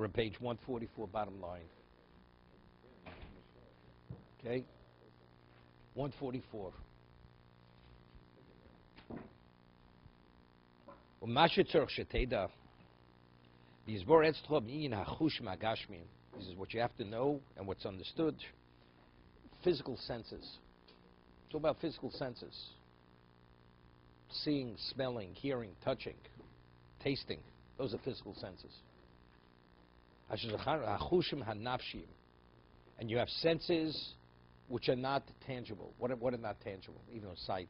We're on page 144, bottom line. Okay? 144. This is what you have to know and what's understood. Physical senses. It's all about physical senses. Seeing, smelling, hearing, touching, tasting. Those are physical senses. And you have senses which are not tangible. What are not tangible? Even though sight.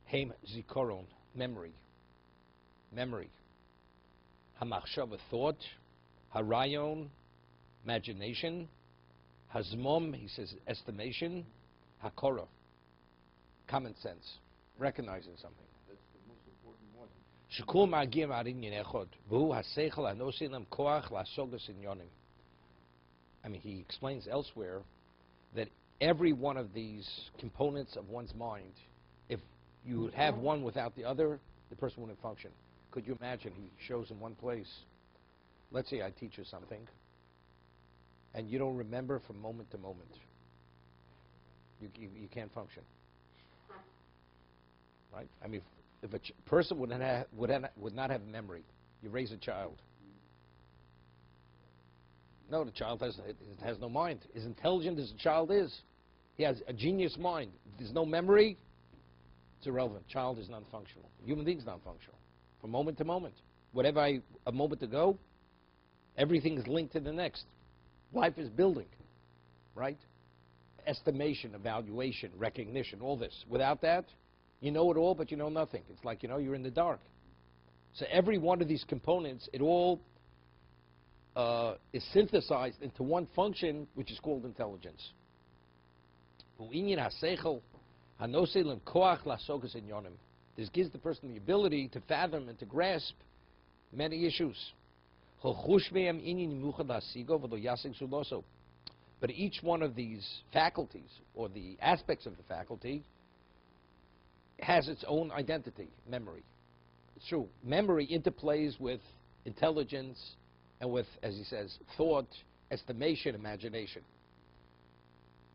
Heim zikaron, memory. Memory. Hamachshava, thought. Harayon, imagination. Hazmom, he says, estimation. Hakora, common sense, recognizing something. That's the most important one. Shekul ma'agim arinyin echod, v'hu haseichel hanosin lam koach la'sogas inyonim. I mean, he explains elsewhere that every one of these components of one's mind, if you would have one without the other, the person wouldn't function. Could you imagine? He shows in one place. Let's say I teach you something, and you don't remember from moment to moment. You can't function, right? I mean, if a person would not have memory, you raise a child. No, the child has no mind. As intelligent as a child is, he has a genius mind. If there's no memory, it's irrelevant. Child is non-functional. Human being is non-functional. From moment to moment. Whatever a moment ago, everything is linked to the next. Life is building, right? Estimation, evaluation, recognition, all this. Without that, you know it all, but you know nothing. It's like, you're in the dark. So every one of these components, it all is synthesized into one function, which is called intelligence. This gives the person the ability to fathom and to grasp many issues. But each one of these faculties, or the aspects of the faculty, has its own identity, memory. It's true. Memory interplays with intelligence and with, as he says, thought, estimation, imagination.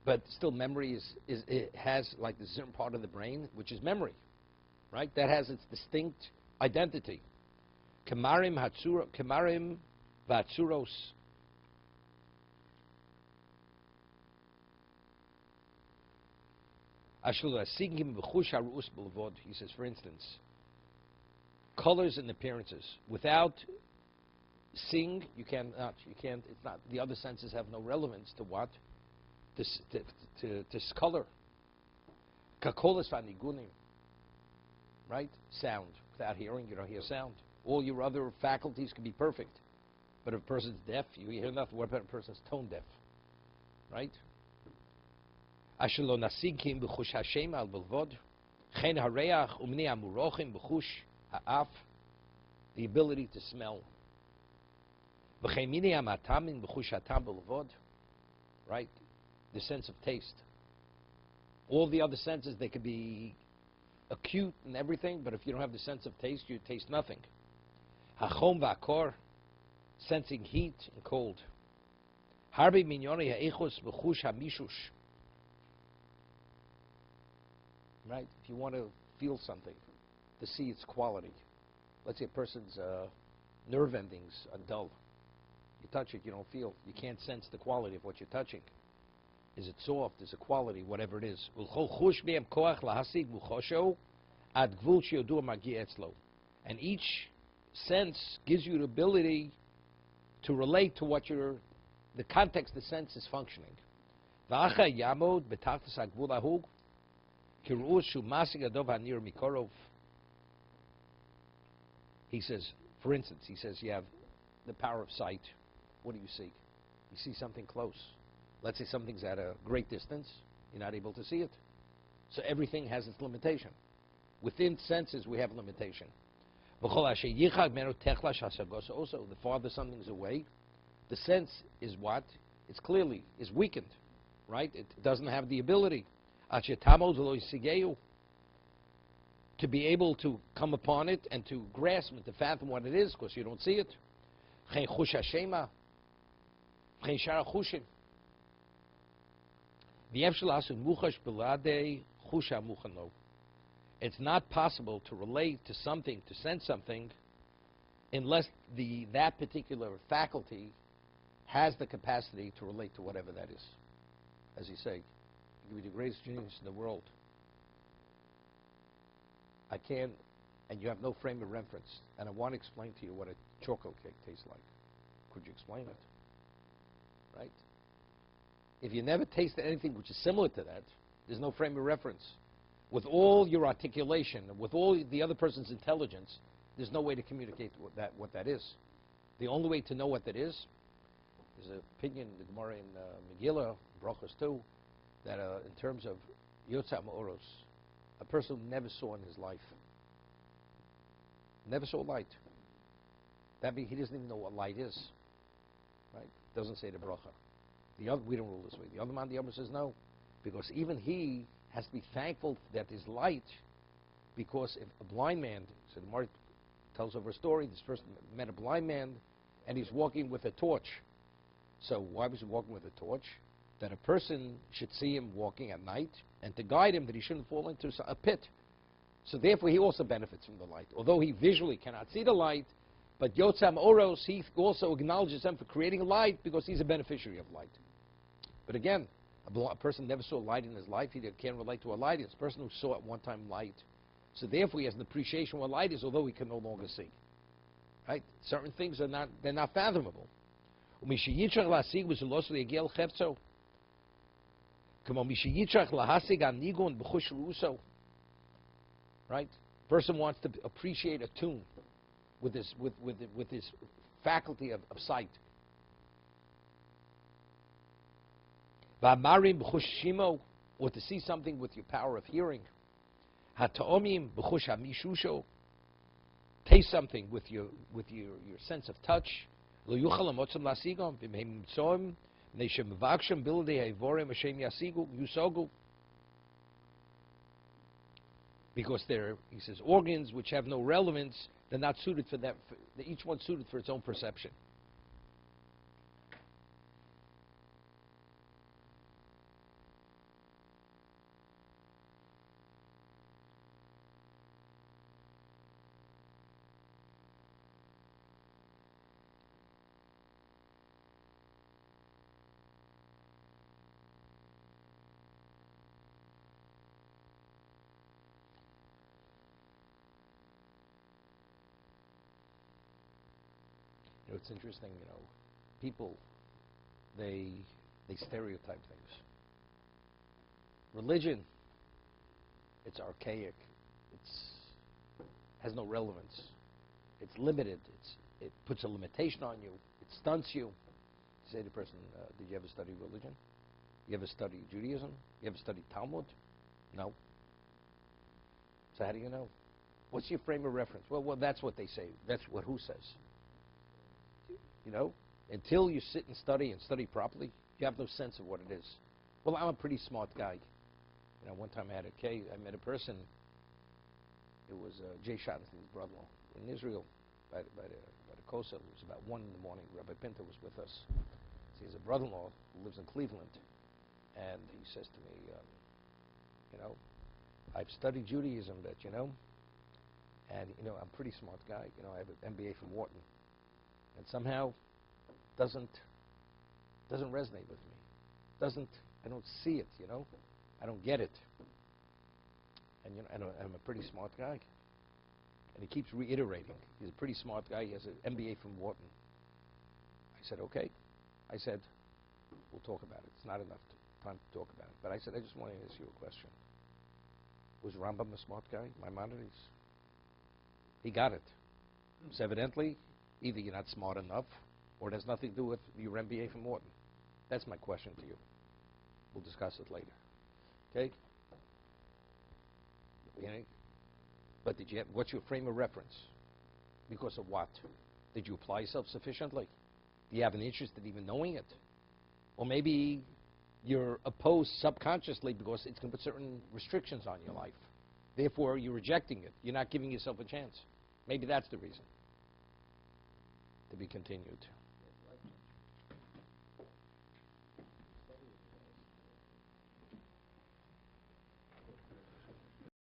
But still, memory it has like the certain part of the brain, which is memory, right? That has its distinct identity. Kamarim vatsuros. He says, for instance, colors and appearances. Without seeing, you can't. It's not. The other senses have no relevance to what? This color. Kakolas vanigunim. Right? Sound. Without hearing, you don't hear sound. All your other faculties can be perfect. But if a person's deaf, you hear nothing. What about a person's tone deaf? Right? The ability to smell. Right? The sense of taste. All the other senses, they could be acute and everything, but if you don't have the sense of taste, you taste nothing. Hachom va'kor, sensing heat and cold. Harbi minyoni ha'echos b'chush ha'mishush. Right? If you want to feel something, to see its quality. Let's say a person's nerve endings are dull. You touch it, you don't feel. You can't sense the quality of what you're touching. Is it soft? Is it quality? Whatever it is. And each sense gives you the ability to relate to what the context the sense is functioning. He says, for instance, you have the power of sight. What do you see? You see something close. Let's say something's at a great distance. You're not able to see it. So everything has its limitation. Within senses, we have limitation. Also, the farther something's away, the sense is what? It's clearly, is weakened. Right? It doesn't have the ability to be able to come upon it and to grasp it, to fathom what it is, because you don't see it. V'chein chush hashema. V'chein shara chushim. V'yev shel asu muchash beladei chush hamuchano. It's not possible to relate to something, to sense something, unless that particular faculty has the capacity to relate to whatever that is. As you say, you can be the greatest genius in the world. I can't, and you have no frame of reference, and I want to explain to you what a chocolate cake tastes like. Could you explain it? Right? If you never tasted anything which is similar to that, there's no frame of reference. With all your articulation, with all the other person's intelligence, there's no way to communicate what that is. The only way to know what that is, there's an opinion in the Gemara in Megillah, Brachos too, that in terms of Yotzam Oros, a person who never saw in his life, never saw light. That means he doesn't even know what light is. Right? Doesn't say the bracha. We don't rule this way. The other man, the other says no, because even he has to be thankful that there's light, because if a blind man, so the Gemara tells over a story, this person met a blind man, and he's walking with a torch. So why was he walking with a torch? That a person should see him walking at night, and to guide him that he shouldn't fall into a pit. So therefore he also benefits from the light. Although he visually cannot see the light, but Yotzam Oros, he also acknowledges them for creating light because he's a beneficiary of light. But again, a person never saw light in his life, he can't relate to a light. It's a person who saw at one time light. So therefore he has an appreciation of what light is, although he can no longer see. Right? Certain things are not fathomable. Right? Person wants to appreciate a tune with his faculty of sight. Or to see something with your power of hearing. Taste something with your sense of touch. Because they're, he says, organs which have no relevance, they're not suited for that. Each one's suited for its own perception. It's interesting, people, they stereotype things. Religion, it's archaic. Has no relevance. It's limited. It puts a limitation on you. It stunts you. You say to the person, did you ever study religion? You ever study Judaism? You ever study Talmud? No. So how do you know? What's your frame of reference? Well, that's what they say. That's what who says. Until you sit and study properly, you have no sense of what it is. Well, I'm a pretty smart guy. One time I met a person, it was Jay Schottenstein's brother-in-law in Israel by the Kosa. It was about 1 in the morning. Rabbi Pinto was with us. So he's a brother-in-law who lives in Cleveland. And he says to me, I've studied Judaism, and, I'm a pretty smart guy. I have an MBA from Wharton. And somehow doesn't resonate with me. I don't see it, I don't get it. And I'm a pretty smart guy. And he keeps reiterating. He's a pretty smart guy. He has an MBA from Wharton. I said, okay. I said, we'll talk about it. It's not enough time to talk about it. But I said, I just want to ask you a question. Was Rambam a smart guy? Maimonides? He got it. So evidently, either you're not smart enough, or it has nothing to do with your MBA from Wharton. That's my question to you. We'll discuss it later. Okay? But what's your frame of reference? Because of what? Did you apply yourself sufficiently? Do you have an interest in even knowing it? Or maybe you're opposed subconsciously because it's going to put certain restrictions on your life. Therefore, you're rejecting it. You're not giving yourself a chance. Maybe that's the reason. To be continued.